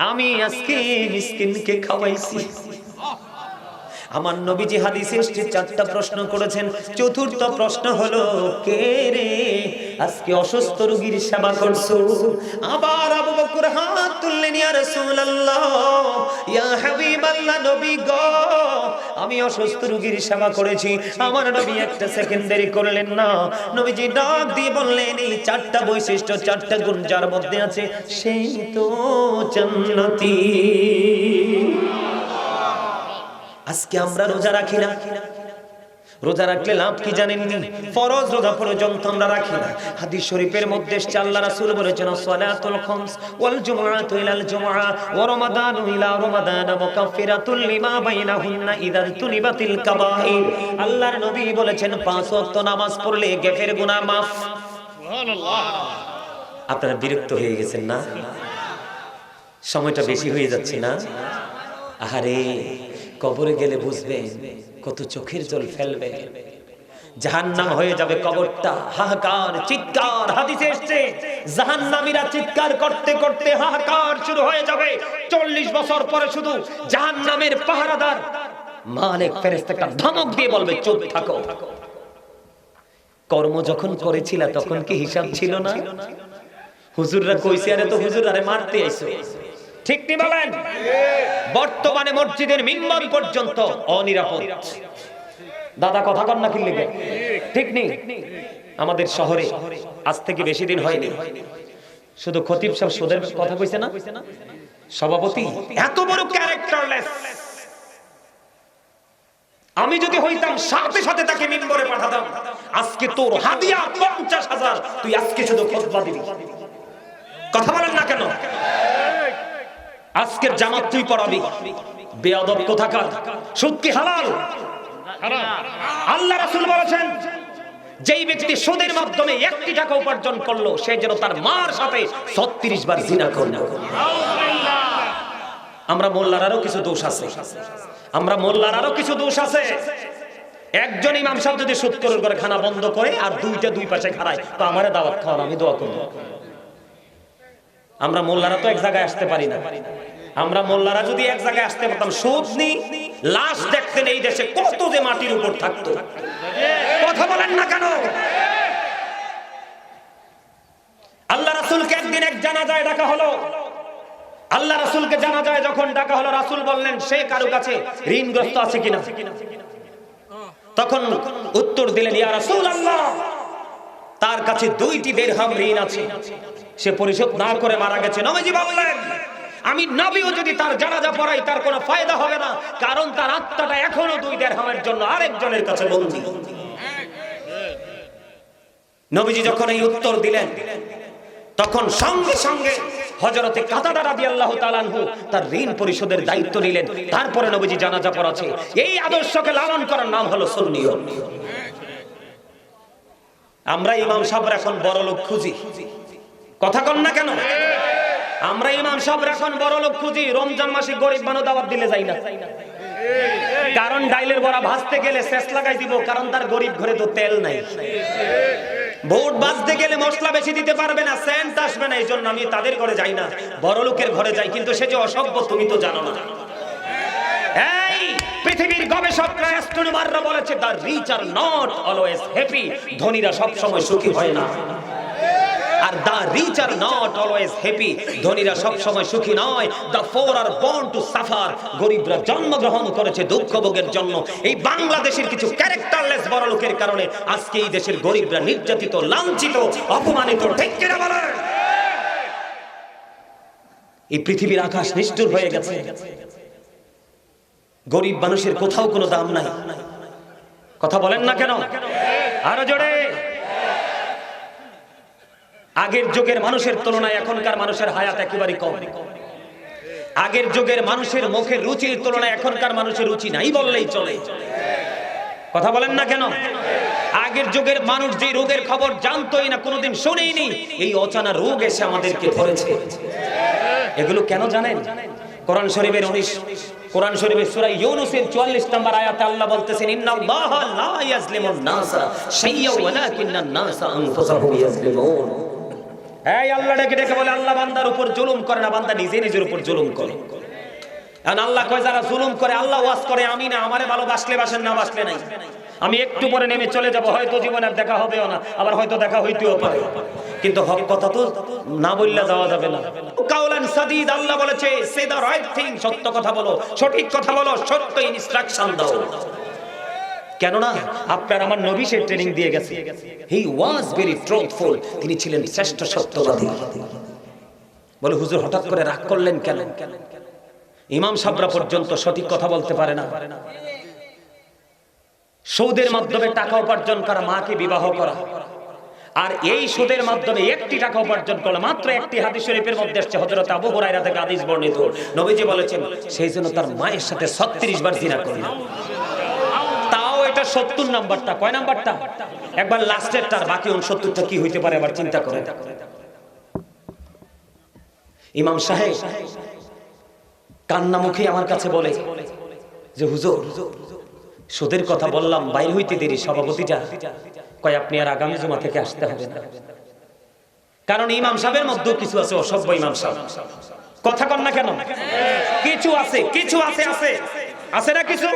আমি আজকে মিসকিনকে খাওয়াইছি। আমার নবীজি হাদিসে এসেছে 4টা প্রশ্ন করেছেন। চতুর্থ প্রশ্ন হলো, কে রে আজকে অসুস্থ রোগীর সেবা করছো? আবার আবু বকর হাত তুললেন, ইয়া রাসূলুল্লাহ, ইয়া হাবিবাল্লাহ, নবী গো, আমি অসুস্থ রোগীর সেবা করেছি। আমার নবী একটা সেকেন্ড দেরি করলেন না। নবীজি ডাক দিয়ে বললেন, এই 4টা বৈশিষ্ট্য, 4টা গুণ যার মধ্যে আছে সেই তো জান্নাতি। আজকে আমরা রোজা রাখি না। রোজা রাখলে লাভ কি জানেননি? ফরজ রোজা পর্যন্ত আমরা রাখি না। হাদিস শরীফের মধ্যে এসেছে, আল্লাহ রাসূল বলেছেন, সালাতুল খামস ওয়াল জুমআতু ইলাল জুমআ ওয়া রমাদানু ইলা রমাদান মুকাফফিরাতুল লিমা বাইনাহুন্না ইযা তুনিবাতিল কাবাইর। আল্লাহর নবী বলেছেন, 5 ওয়াক্ত নামাজ পড়লে গ্যাফের গুনাহ মাফ। সুবহানাল্লাহ। আপনারা বিরক্ত হয়ে গেছেন না? সময়টা বেশি হয়ে যাচ্ছে না? আহারে, কবরে গেলে বুঝবেন কত চোখের জল ফেলবে। জাহান্নাম হয়ে যাবে কবরটা। হাহাকার, চিৎকার। হাদিসে এসেছে, জাহান্নামীরা চিৎকার করতে করতে হাহাকার শুরু হয়ে যাবে। 40 বছর পরে শুধু জাহান্নামের পাহারাদার মালিক ফেরেশতাকে ধমক দিয়ে বলবে, চুপ থাকো। কর্ম যখন করেছিলা তখন কি হিসাব ছিল না? হুজুররা কইছে, আরে তো হুজুর আরে মারতে আইছো। ঠিক নি বলেন? বর্তমানে মসজিদের মিম্বর পর্যন্ত অনিরাপদ। দাদা কথা কন না কি লিখে? ঠিক নি? আমাদের শহরে আজ থেকে বেশি দিন হয়নি, শুধু খতিব সাহেব সুদের কথা কইছে না, সভাপতি এত বড় ক্যারেক্টারলেস। আমি যদি হইতাম সাথে সাথে তাকে মিম্বরে পাঠাতাম, আজকে তোর হাদিয়া 50,000, তুই আজকে শুধু খুতবা দিবি। কথা বলেন না কেন? আজকের জামাত তুই পড়াবি। বেয়াদব কোথাকার। সুদ কি হালাল? আল্লাহ রাসূল বলেছেন, যেই ব্যক্তি সুদের মাধ্যমে 1 টাকা উপার্জন করলো, সে যেন তার মার সাথে 36 বার জিনা করলো। আমরা মোল্লারারও কিছু দোষ আছে। একজন ইমাম সাহেব যদি সুদখোর করে খানা বন্ধ করে আর 2টা 2 পাশে খাড়ায়, তো আমারে দাওয়াত খাওয়ান, আমি দোয়া করব। আমরা মোল্লারা তো এক জায়গায় আসতে পারি না। আমরা মোল্লারা যদি এক জায়গায় আসতে পারতাম, সুদ নি লাশ দেখতেন এই দেশে কত যে মাটির উপর থাকতো। কথা বলেন না কেন? আল্লাহ রাসূলকে একদিন এক জানাজায় ডাকা হলো। আল্লাহ রাসূলকে জানাজায় যখন ডাকা হলো, রাসূল বললেন, সে কারো কাছে ঋণগ্রস্ত আছে কিনা? তখন উত্তর দিলেন, ইয়া রাসূলুল্লাহ, তার কাছে 2টি দিরহাম ঋণ আছে, সে পরিশোধ না করে মারা গেছে। নবীজি বললেন, আমি নবীও যদি তার জানাজা পড়াই তার কোনো ফায়দা হবে না, কারণ তার আত্মাটা এখনো 2 দিরহামের জন্য আরেকজনের কাছে বন্দী। নবীজি যখন এই উত্তর দিলেন, তখন সঙ্গে সঙ্গে হযরতে কাতাদা রাদিয়াল্লাহু তাআলা আনহু তার ঋণ পরিশোধের দায়িত্ব নিলেন। তারপরে নবীজি জানাজা পড়াছে। এই আদর্শকে লালন করার নাম হলো সুন্নিয়ত। আমরা ইমাম সাহেব এখন বড় লোক খুঁজি। কথা কন না কেন? আমরা ইমাম সাহেব এখন বড় লোক খুঁজি, রমজান মাসে গরিব মানুষ দাওয়াত দিলে যাই না। কারণ ডাইলের বড়া ভাজতে গেলে শেষ লাগাই দিব, কারণ তার গরিব ঘরে তো তেল নাই। ভোট বাজতে গেলে মশলা বেশি দিতে পারবে না, সেন্ট আসবে না, এই জন্য আমি তাদের ঘরে যাই না, বড় লোকের ঘরে যাই। কিন্তু সে যে অসভ্য তুমি তো জানো না। এই পৃথিবীর গবেষকরা, অ্যাস্ট্রোনমাররা বলেছে, the rich are not always happy. ধনীরা সব সময় সুখী হয় না। আর the rich are not always happy, ধনীরা সব সময় সুখী নয়। The poor are born to suffer, গরিবরা জন্মগ্রহণ করেছে দুঃখ ভোগের জন্য। এই বাংলাদেশের কিছু ক্যারেক্টারলেস বড় লোকের কারণে আজকে এই দেশের গরিবরা নির্যাতিত, লাঞ্ছিত, অপমানিত। ঠিক কিনা বলেন? এই পৃথিবীর আকাশ নিষ্ঠুর হয়ে গেছে, গরিব মানুষের কোথাও কোনো দাম নাই। কথা বলেন না কেন? আরো জোরে। আগের যুগের মানুষের তুলনায় এখনকার মানুষের হায়াত একেবারে কম। আগের যুগের মানুষের মুখের রুচির তুলনায় এখনকার মানুষের রুচি নাই বললেই চলে। কথা বলেন না কেন? আগের যুগের মানুষ যে রোগের খবর জানতোই না, কোনোদিন শুনেইনি, এই অজানা রোগ এসে আমাদেরকে ধরেছে। এগুলো কেন জানেন? কোরআন শরীফের 19 কোরআন শরীফের সূরা ইউনূসের 44 নম্বর আয়াতে আল্লাহ বলতেছেন, ইন্নাল্লাহা লা ইয়াজলিমুন নাসা শাইয়্যা ওয়ালাকিন্নান নাসা আনফুসাহুম ইয়াজলিমুন। এই আল্লাহ ডেকে ডেকে বলে আল্লাহ বান্দার উপর জুলুম করে না, বান্দা নিজে নিজের উপর জুলুম করে। আর আল্লাহ কয় যারা জুলুম করে, আল্লাহ ওয়াজ করে আমি না, আমারে ভালোবাসলে বাসেন, না বাসলে নাই। আমি একটু পরে নেমে চলে যাব, হয়তো জীবনে আর দেখা হবেও না, আবার হয়তো দেখা হইতেও পারে, কিন্তু হক কথা তো না বললে যাওয়া যাবে না। কাউলান সাদীদ, আল্লাহ বলেছে সে দা রাইট থিং, সত্য কথা বলো, সঠিক কথা বলো, সত্য ইনস্ট্রাকশন দাও। কেননা আপনার আমার নবী সে ট্রেনিং দিয়ে গেছে। হি ওয়াজ ভেরি ট্রুথফুল, তিনি ছিলেন শ্রেষ্ঠ সত্যবাদী। বলে হুজুর হঠাৎ করে রাগ করলেন কেন? ইমাম সাহেবরা পর্যন্ত সঠিক কথা বলতে পারে না। সুদের মাধ্যমে টাকা উপার্জন করা, মাকে বিবাহ করা, আর এই সুদের মাধ্যমে একটি টাকা উপার্জন করলে, মাত্র একটি হাদিস শরীফের মধ্যে আসছে, হযরত আবু হুরায়রা থেকে হাদিস বর্ণিত, নবীজি বলেছেন সেই জন্য তার মায়ের সাথে 36 বার জিনা করলেন। তাও এটা 70 নাম্বারটা, কয় নাম্বারটা? একবার লাস্টেরটার, বাকি 69টা কি হইতে পারে আবার চিন্তা করেন। ইমাম সাহেব কান্না মুখে আমার কাছে বলে যে হুজুর সুদের কথা বললাম, বাইর হইতে দেরি, সভাপতিটা কয় আপনি আর আগামী জুমা থেকে আসতে হবে না। কারণ ইমাম সাহেবের মধ্যেও কিছু আছে অসভ্য ইমাম সাহেব। কথা কন না কেন? কিছু আছে, কিছু আছে, আছে আছে না কিছু?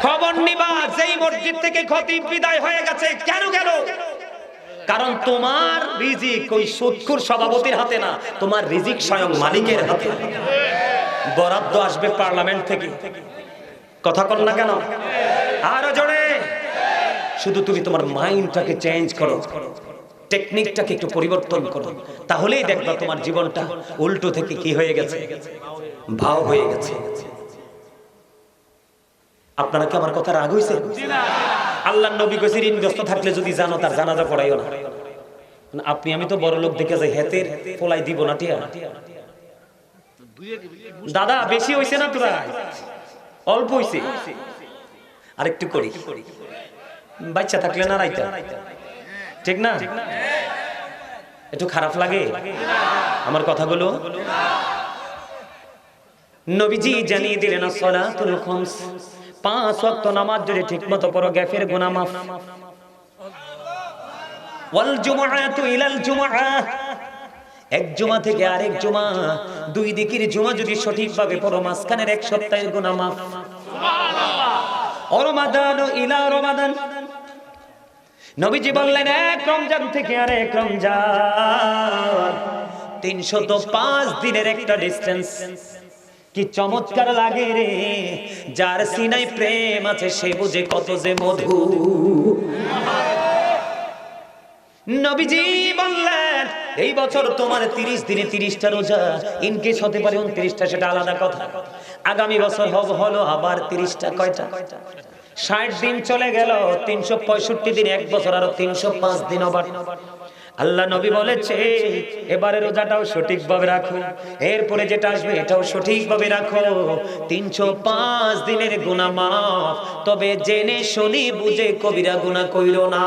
খবর নিবা, যেই মসজিদ থেকে খতিব বিদায় হয়ে গেছে, কেন গেল? কারণ তোমার রিজিক ওই সুদখোর সভাপতির হাতে না, তোমার রিজিক স্বয়ং মালিকের হাতে। বরাদ্দ আসবে পার্লামেন্ট থেকে। কথা কন না কেন? আরো জোরে। শুধু তুমি তোমার মাইন্ডটাকে চেঞ্জ করো, টেকনিকটাকে একটু পরিবর্তন করো, তাহলেই দেখবা তোমার জীবনটা উল্টো থেকে কি হয়ে গেছে, ভাও হয়ে গেছে। আপনারা কি আমার কথা রাগ হইছে? আল্লাহর নবী কইছে ঋণগ্রস্ত থাকলে যদি জানো তার জানাজা পড়াইও না। আপনি আমি তো বড় লোক দেখে যাই, হেতের পোলাই দিব না টিয়া। দাদা বেশি হইছে না তোরা? অল্প হইছে, আরেকটু করি। বাচ্চা থাকলে না রাইতা, ঠিক না? একটু খারাপ লাগে আমার কথাগুলো? নবীজি জানিয়ে দিলেন সালাতুল খামস, 5 ওয়াক্ত নামাজ যদি ঠিকমতো পড়ো গ্যাফের গুনাহ মাফ। ওয়াল জুমআতু ইলাল জুমআ, এক জুমা থেকে আরেক জুমা, দুই দিকের জুমা যদি সঠিকভাবে পড়ো, মাঝখানের এক সপ্তাহের গুনাহ মাফ। সুবহানাল্লাহ। রমাদান ইলা রমাদান, নবীজি বললেন এক রমজান থেকে আরেক রমজান, 305 দিনের একটা ডিসটেন্স। কি চমৎকার লাগে রে, যার সিনায় প্রেম আছে সে বুঝে কত যে মধু। নবীজি বললেন এই বছর তোমার 30 দিনে 30টা রোজা, ইনকেস হতে পারে 29টা, সেটা আলাদা কথা। আগামী বছর হলো আবার 30টা, কয়টা? 60 দিন চলে গেল, 365 দিন, এক বছর আরো 305 দিন। আবার আল্লাহ নবী বলেছে এবারে রোজাটাও সঠিকভাবে রাখো, এরপরে যেটা আসবে এটাও সঠিকভাবে রাখো, 305 দিনের গুনাহ মাফ। তবে জেনে শুনি বুঝে কবিরা গুনাহ কইরো না।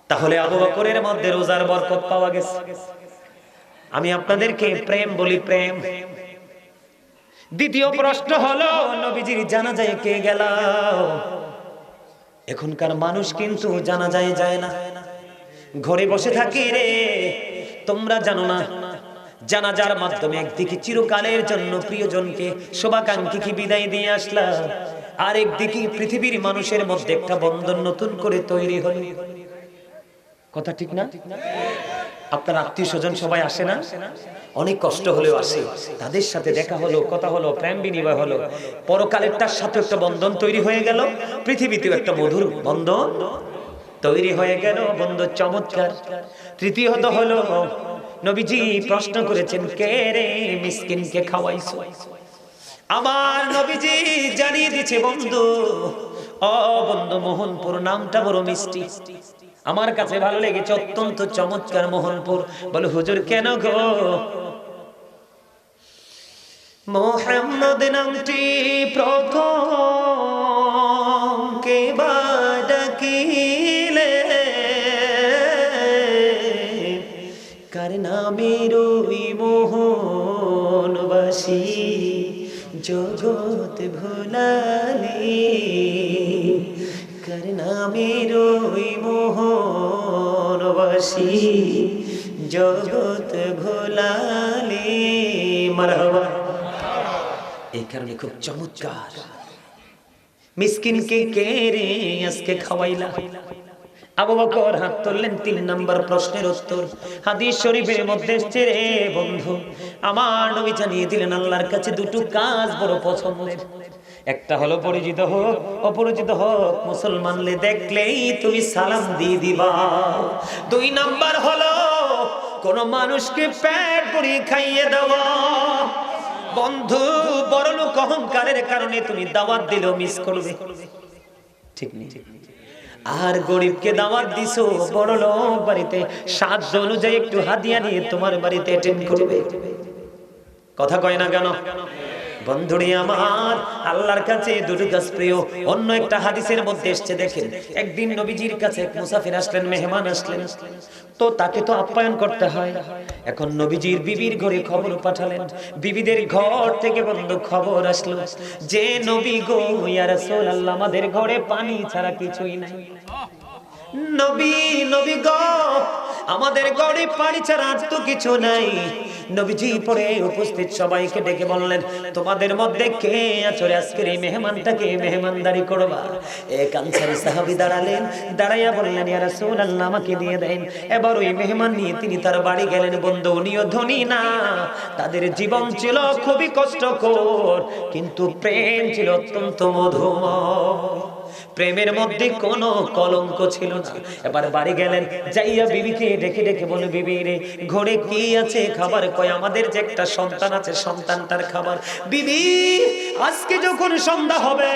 তাহলে আবু বকরের মধ্যে রোজার বরকত পাওয়া গেছে। আমি আপনাদেরকে প্রেম বলি, প্রেম। দ্বিতীয় প্রশ্ন হলো নবীজির জানাজায় কে গেল? এখনকার মানুষ কিন্তু জানাজায় যায় না, ঘরে বসে থাকে রে। তোমরা জানো না জানাজার মাধ্যমে একদিকে চিরকালের জন্য প্রিয়জনকে, শুভাকাঙ্ক্ষীকে বিদায় দিয়ে আসলা, আর একদিকে পৃথিবীর মানুষের মধ্যে একটা বন্ধন নতুন করে তৈরি হলো। কথা ঠিক না? আপনার আত্মীয় স্বজন সবাই আসে না? অনেক কষ্ট হলেও আসে, তাদের সাথে দেখা হলো, কথা হলো, প্রেম বিনিময় হলো, পরকালেরটার সাথে একটা বন্ধন তৈরি হয়ে গেল, পৃথিবীতেও একটা মধুর বন্ধন তৈরি হয়ে গেল। বন্ধু চমৎকার। তৃতীয়ত হলো নবীজি প্রশ্ন করেছেন, কে রে মিসকিনকে খাওয়াইছো? আমার নবীজি জানিয়ে দিচ্ছে, বন্ধু, ও বন্ধু, মোহনপুর নামটা বড় মিষ্টি, আমার কাছে ভালো লেগেছে, অত্যন্ত চমৎকার মোহনপুর। বলে, হুজুর কেন গো? মোহাম্মদ নামটি প্রথম কে বা ডাকিলে, কার নামের ওই মোহনবাসী জগৎ ভুলালে, কার নামের ওই মোহনবাসী জগৎ ভুলালে। মারহাবা। এই কারণে খুব চমৎকার। মিসকিনকে কে রে আজকে খাওয়াইলা? আবু বকর হাত তুললেন, 3 নম্বর প্রশ্নের উত্তর হাদিস শরীফের মধ্যে এসেছে রে বন্ধু। আমার নবী জানিয়ে দিলেন, আল্লাহর কাছে দুটো কাজ বড় পছন্দের। একটা হলো পরিচিত হোক অপরিচিত হোক, মুসলমানলে দেখলেই তুমি সালাম দিয়ে দিবা। 2 নাম্বার হলো কোন মানুষকে পেট ভরে খাইয়ে দেওয়া। বন্ধু, বড়লোক অহংকারের কারণে তুমি দাওয়াত দিলেও মিস করবে, ঠিক নেই? আর গরিবকে দাওয়াত দিছো, বড়লোক বাড়িতে সাধ্য অনুযায়ী একটু হাদিয়া নিয়ে তোমার বাড়িতে অ্যাটেন্ড করবে। কথা কয় না কেন? বন্ধুরে আমার, আল্লাহর কাছে দুটো কাজ প্রিয়। অন্য একটা হাদিসের মধ্যে এসেছে, দেখেন, একদিন নবীজির কাছে এক মুসাফির আসলেন, মেহমান আসলেন, তো তাকে তো আপ্যায়ন করতে হয়। এখন নবীজির বিবির ঘরে খবর পাঠালেন, বিবিদের ঘর থেকে বন্ধু খবর আসলো যে নবী গো, ইয়া রাসূলুল্লাহ, আমাদের ঘরে পানি ছাড়া কিছুই নাই। নবী গো, আমাদের ঘরে পানি ছাড়া আর তো কিছু নাই। নবীজি পরে উপস্থিত সবাইকে ডেকে বললেন, তোমাদের মধ্যে কে আছো আজকের এই মেহমানটাকে মেহমানদারি করবা? এক আনসারী সাহাবী দাঁড়ালেন, দাঁড়াইয়া বললেন, ইয়া রাসূলুল্লাহ, আমাকে দিয়ে দেন। এবার ওই মেহমান নিয়ে তিনি তার বাড়ি গেলেন। বন্ধু, উনিও ধনী না, তাদের জীবন ছিল খুবই কষ্টকর, কিন্তু প্রেম ছিল অত্যন্ত মধুময়। প্রেমের মধ্যে কোনো কলঙ্ক ছিল না। এবার বাড়ি গেলেন, যাইয়া বিবিকে ডেকে ডেকে বলে, বিবি রে, ঘরে কি আছে খাবার? কয়, আমাদের যে একটা সন্তান আছে, সন্তানটার খাবার। বিবি, আজকে যখন সন্ধ্যা হবে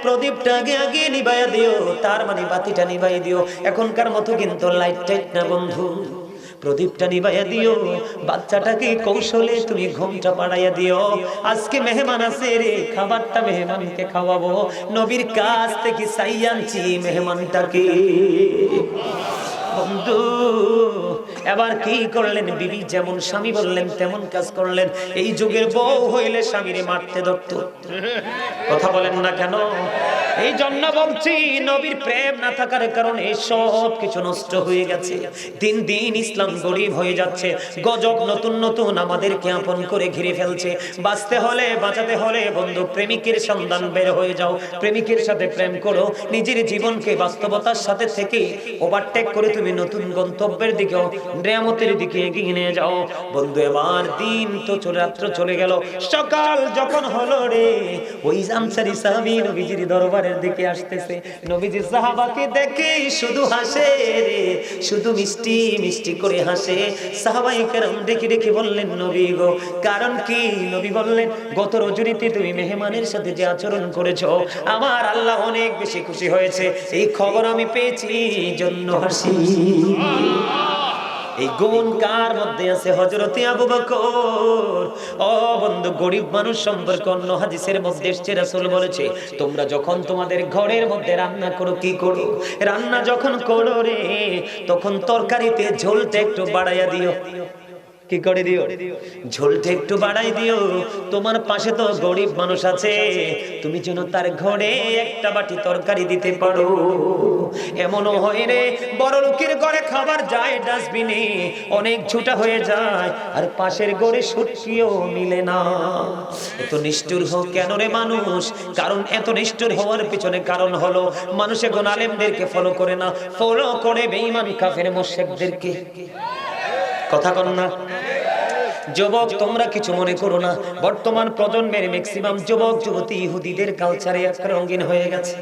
প্রদীপটা আগে আগে নিভাইয়া দিও, তার মানে বাতিটা নিভাই দিও। এখনকার মতো কিন্তু লাইট টাইট না বন্ধু, প্রদীপটা নিভাইয়া দিও, বাচ্চাটাকে কৌশলে তুমি ঘুমটা পাড়াইয়া দিও। আজকে মেহমান আছে রে, খাবারটা মেহমানকে খাওয়াবো। নবীর কাছ থেকে চাইয়া আনছি মেহমানটাকে। বন্ধু, এবার কি করলেন? বিবি যেমন স্বামী বললেন তেমন কাজ করলেন। এই যুগের বউ হইলে স্বামীরে মারতে ধরতো। কথা বলেন না কেন? এই জন্য বলছি, নবীর প্রেম না থাকার কারণে সব কিছু নষ্ট হয়ে গেছে। দিন দিন ইসলাম গরিব হয়ে যাচ্ছে। গজব নতুন নতুন আমাদেরকে আপন করে ঘিরে ফেলছে। বাঁচতে হলে, বাঁচাতে হলে বন্ধু, প্রেমিকের সন্ধান বের হয়ে যাও, প্রেমিকের সাথে প্রেম করো। নিজের জীবনকে বাস্তবতার সাথে থেকে ওভারটেক করে তুমি নতুন গন্তব্যের দিকে, নিয়ামতের দিকে এগিয়ে নিয়ে যাও। বন্ধু, এবার দিন তো রাত্র চলে গেল। সকাল যখন হলো রে, ওই আনসারী সাহাবী নবীজির দরবারের দিকে আসতেছে। নবীজি সাহাবাকে দেখে শুধু হাসে রে, শুধু মিষ্টি মিষ্টি করে হাসে। সাহাবায়ে কেরাম দেখে দেখে বললেন, নবী গো, কারণ কি? নবী বললেন, গত রজনীতে তুমি মেহমানের সাথে যে আচরণ করেছো, আমার আল্লাহ অনেক বেশি খুশি হয়েছে। এই খবর আমি পেয়েছি, এই জন্য হাসি। এই গুণ কার মধ্যে আছে? হযরতে আবু বকর। ও বন্ধু, গরিব মানুষ সম্পর্কে অন্য হাদিসের মধ্যে এসেছে, রাসূল বলেছে, তোমরা যখন তোমাদের ঘরের মধ্যে রান্না করো, কি করো? রান্না যখন করো রে, তখন তরকারিতে ঝোলটা একটু বাড়াইয়া দিও। কি করে দিও? ঝোলটা একটু বাড়াই দিও। তোমার পাশে তো গরিব মানুষ আছে, তুমি যেন তার ঘরে একটা বাটি তরকারি দিতে পারো। এমনও হয় রে, বড় লোকের ঘরে খাবার যায় ডাস্টবিনে, অনেক ঝুটা হয়ে যায়, আর পাশের ঘরে সুটকিও মিলে না। এত নিষ্ঠুর হোক কেন রে মানুষ? কারণ এত নিষ্ঠুর হওয়ার পিছনে কারণ হলো, মানুষ এখন আলেমদেরকে ফলো করে না, ফলো করে বেঈমান কাফের মুশরিকদেরকে। কথা কন না? যুবক, তোমরা কিছু মনে করো না, বর্তমান প্রজন্মের ম্যাক্সিমাম যুবক যুবতী ইহুদিদের কালচারে রঙিন হয়ে গেছে।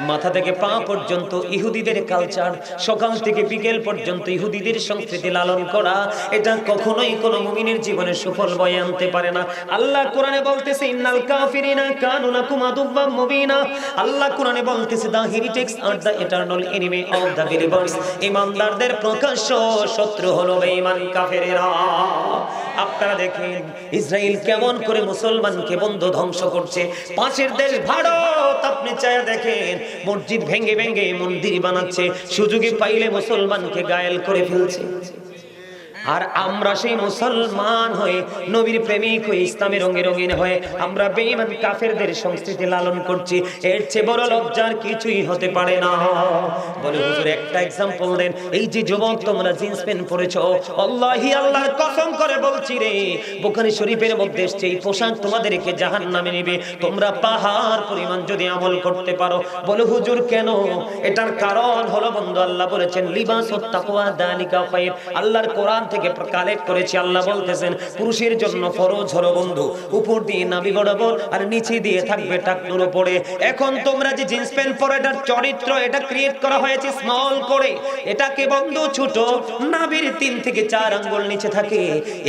মাথা থেকে পা পর্যন্ত ইহুদিদের কালচার, সকাল থেকে বিকেল পর্যন্ত ইহুদিদের সংস্কৃতি লালন করা, এটা কখনোই কোনো মুমিনের জীবনে সুফল বয়ে আনতে পারে না। আল্লাহ কোরআনে বলতেছে ইন্নাল কাফিরিনা কানু লাকুম আদুওয়াম মুবিনা। আল্লাহ কোরআনে বলতেছে দা হেরিটেক্স আর the eternal enemy of the believers. ঈমানদারদের প্রকাশ্য শত্রু হলো বেঈমান কাফেরেরা। আপনারা দেখেন ইসরায়েল কেমন করে মুসলমানকে বন্ধ ধ্বংস করছে। পাশের দেশ ভারত আপনি চায়া দেখেন মসজিদ ভেঙে ভেঙে মন্দির বানাচ্ছে, সুযোগে পাইলে মুসলমানকে গায়েল করে ফেলছে। আর আমরা সেই মুসলমান হয়ে নবীর প্রেমিক হয়ে ইসলামের রঙে রঙিন হয়ে আমরা বেঈমান কাফেরদের সংস্কৃতি লালন করছি। এর চেয়ে বড় লজ্জার কিছুই হতে পারে না। বলে হুজুর একটা এক্সাম্পল দেন। এই যে যুবক তোমরা জিন্স প্যান্ট পরেছো, আল্লাহি আল্লাহর কসম করে বলছি রে, বুখারী শরীফের মধ্যে এসেছে এই পোশাক তোমাদেরকে জাহান্নামে নেবে, তোমরা পাহাড় পরিমাণ যদি আমল করতে পারো। বলে হুজুর কেন? এটার কারণ হলো বন্ধু আল্লাহ বলেছেন লিবাসুত তাকওয়া যালিকা খায়র। আল্লাহর কোরআন থেকে কালেক্ট করেছি। আল্লাহ বলতেছেন পুরুষের জন্য ফরজ হলো বন্ধু উপর দিয়ে নাভি বরাবর আর নিচে দিয়ে থাকবে টাকনুর উপরে। এখন তোমরা যে জিন্স প্যান্ট পরে এটার চরিত্র এটা ক্রিয়েট করা হয়েছে স্মল করে, এটাকে বন্ধু ছোট নাভির 3 থেকে 4 আঙ্গুল নিচে থাকে,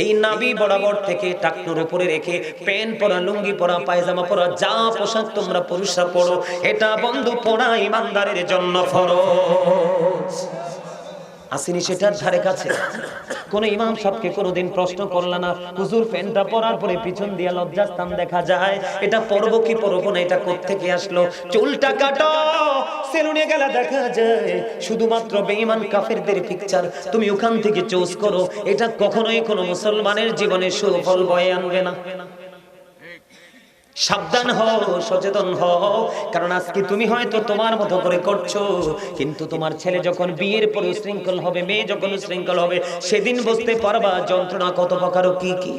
এই নাভি বরাবর থেকে টাকনুর উপরে রেখে প্যান্ট পরা, লুঙ্গি পরা, পায়জামা পরা, যা পোশাক তোমরা পুরুষরা পরো এটা বন্ধু পরা ইমানদারের জন্য ফরজ। আসেনি সেটার ধারে কাছে? কোন ইমাম সাহেবকে কোনোদিন প্রশ্ন করলা না হুজুর প্যান্টটা পরার পরে পিছন দিয়ে লজ্জাস্থান দেখা যায়, এটা পরবো কি পরবো না, এটা কোত্থেকে আসলো? চুলটা কাটো, সেলুনে গেলে দেখা যায় শুধুমাত্র বেঈমান কাফেরদের পিকচার, তুমি ওখান থেকে চুজ করো। এটা কখনোই কোনো মুসলমানের জীবনে সুফল বয়ে আনবে না। সাবধান হও, সচেতন হও, কারণ আজকে তুমি হয়তো তোমার মতো করে করছো, কিন্তু তোমার ছেলে যখন বিয়ের পরে শৃঙ্খল হবে, মেয়ে যখন শৃঙ্খল হবে, সেদিন বুঝতে পারবা যন্ত্রণা কত প্রকার কি কি।